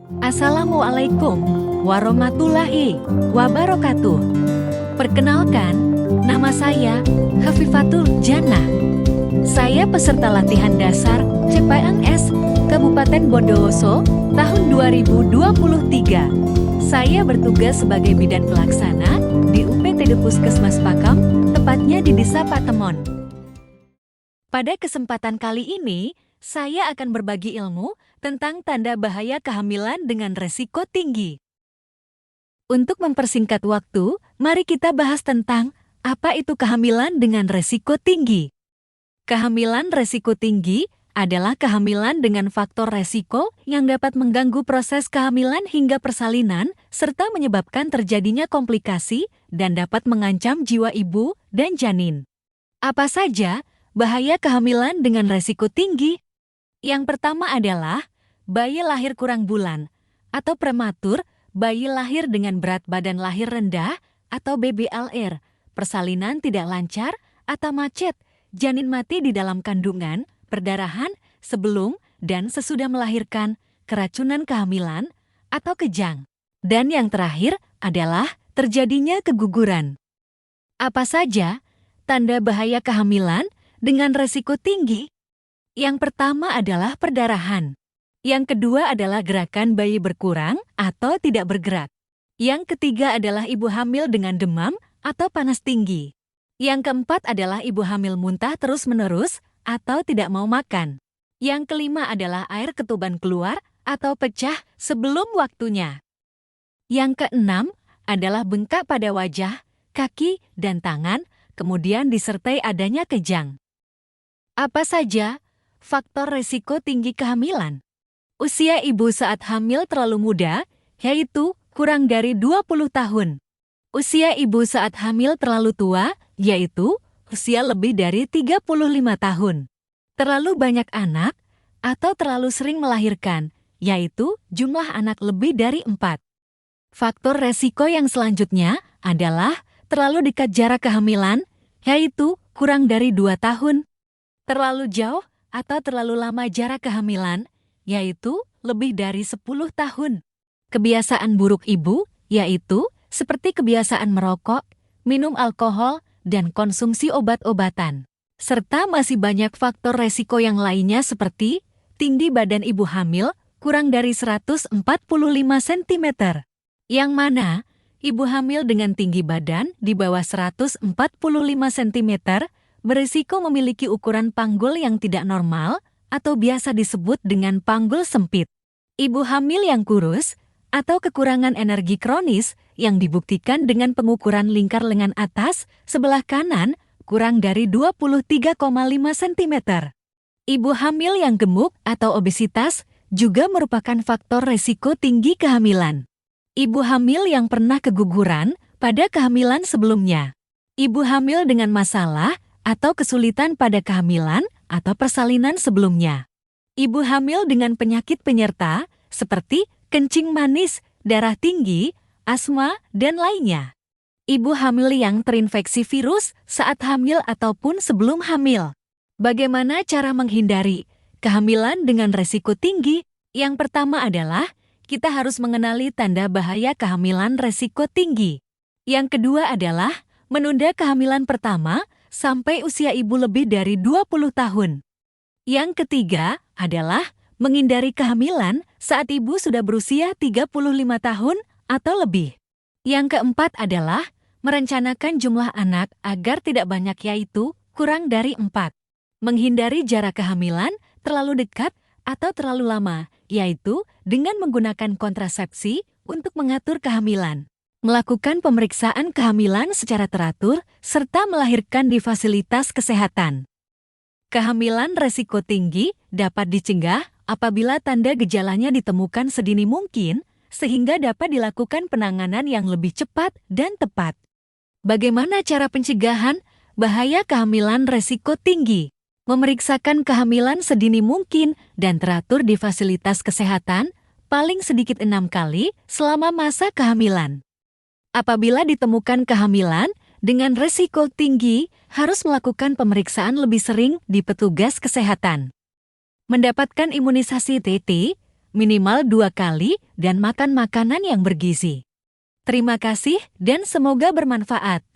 Assalamualaikum warahmatullahi wabarakatuh. Perkenalkan, nama saya Hafifatul Jannah. Saya peserta latihan dasar CPNS Kabupaten Bondowoso tahun 2023. Saya bertugas sebagai bidan pelaksana di UPTD Puskesmas Pakam, tepatnya di Desa Patemon. Pada kesempatan kali ini, saya akan berbagi ilmu tentang tanda bahaya kehamilan dengan resiko tinggi. Untuk mempersingkat waktu, mari kita bahas tentang apa itu kehamilan dengan resiko tinggi. Kehamilan resiko tinggi adalah kehamilan dengan faktor resiko yang dapat mengganggu proses kehamilan hingga persalinan serta menyebabkan terjadinya komplikasi dan dapat mengancam jiwa ibu dan janin. Apa saja bahaya kehamilan dengan resiko tinggi? Yang pertama adalah bayi lahir kurang bulan atau prematur, bayi lahir dengan berat badan lahir rendah atau BBLR, persalinan tidak lancar atau macet, janin mati di dalam kandungan, perdarahan sebelum dan sesudah melahirkan, keracunan kehamilan atau kejang. Dan yang terakhir adalah terjadinya keguguran. Apa saja tanda bahaya kehamilan dengan resiko tinggi? Yang pertama adalah perdarahan. Yang kedua adalah gerakan bayi berkurang atau tidak bergerak. Yang ketiga adalah ibu hamil dengan demam atau panas tinggi. Yang keempat adalah ibu hamil muntah terus-menerus atau tidak mau makan. Yang kelima adalah air ketuban keluar atau pecah sebelum waktunya. Yang keenam adalah bengkak pada wajah, kaki, dan tangan, kemudian disertai adanya kejang. Apa saja faktor resiko tinggi kehamilan? Usia ibu saat hamil terlalu muda, yaitu kurang dari 20 tahun. Usia ibu saat hamil terlalu tua, yaitu usia lebih dari 35 tahun. Terlalu banyak anak atau terlalu sering melahirkan, yaitu jumlah anak lebih dari 4. Faktor resiko yang selanjutnya adalah terlalu dekat jarak kehamilan, yaitu kurang dari 2 tahun. Terlalu jauh atau terlalu lama jarak kehamilan, yaitu lebih dari 10 tahun. Kebiasaan buruk ibu, yaitu seperti kebiasaan merokok, minum alkohol, dan konsumsi obat-obatan. Serta masih banyak faktor resiko yang lainnya seperti tinggi badan ibu hamil kurang dari 145 cm. Yang mana ibu hamil dengan tinggi badan di bawah 145 cm berisiko memiliki ukuran panggul yang tidak normal atau biasa disebut dengan panggul sempit. Ibu hamil yang kurus atau kekurangan energi kronis yang dibuktikan dengan pengukuran lingkar lengan atas sebelah kanan kurang dari 23,5 cm. Ibu hamil yang gemuk atau obesitas juga merupakan faktor resiko tinggi kehamilan. Ibu hamil yang pernah keguguran pada kehamilan sebelumnya. Ibu hamil dengan masalah atau kesulitan pada kehamilan atau persalinan sebelumnya. Ibu hamil dengan penyakit penyerta seperti kencing manis, darah tinggi, asma, dan lainnya. Ibu hamil yang terinfeksi virus saat hamil ataupun sebelum hamil. Bagaimana cara menghindari kehamilan dengan resiko tinggi? Yang pertama adalah kita harus mengenali tanda bahaya kehamilan resiko tinggi. Yang kedua adalah menunda kehamilan pertama sampai usia ibu lebih dari 20 tahun. Yang ketiga adalah menghindari kehamilan saat ibu sudah berusia 35 tahun atau lebih. Yang keempat adalah merencanakan jumlah anak agar tidak banyak, yaitu kurang dari 4. Menghindari jarak kehamilan terlalu dekat atau terlalu lama, yaitu dengan menggunakan kontrasepsi untuk mengatur kehamilan. Melakukan pemeriksaan kehamilan secara teratur, serta melahirkan di fasilitas kesehatan. Kehamilan resiko tinggi dapat dicegah apabila tanda gejalanya ditemukan sedini mungkin, sehingga dapat dilakukan penanganan yang lebih cepat dan tepat. Bagaimana cara pencegahan bahaya kehamilan resiko tinggi? Memeriksakan kehamilan sedini mungkin dan teratur di fasilitas kesehatan paling sedikit 6 kali selama masa kehamilan. Apabila ditemukan kehamilan dengan resiko tinggi, harus melakukan pemeriksaan lebih sering di petugas kesehatan. Mendapatkan imunisasi TT, minimal 2 kali, dan makan makanan yang bergizi. Terima kasih dan semoga bermanfaat.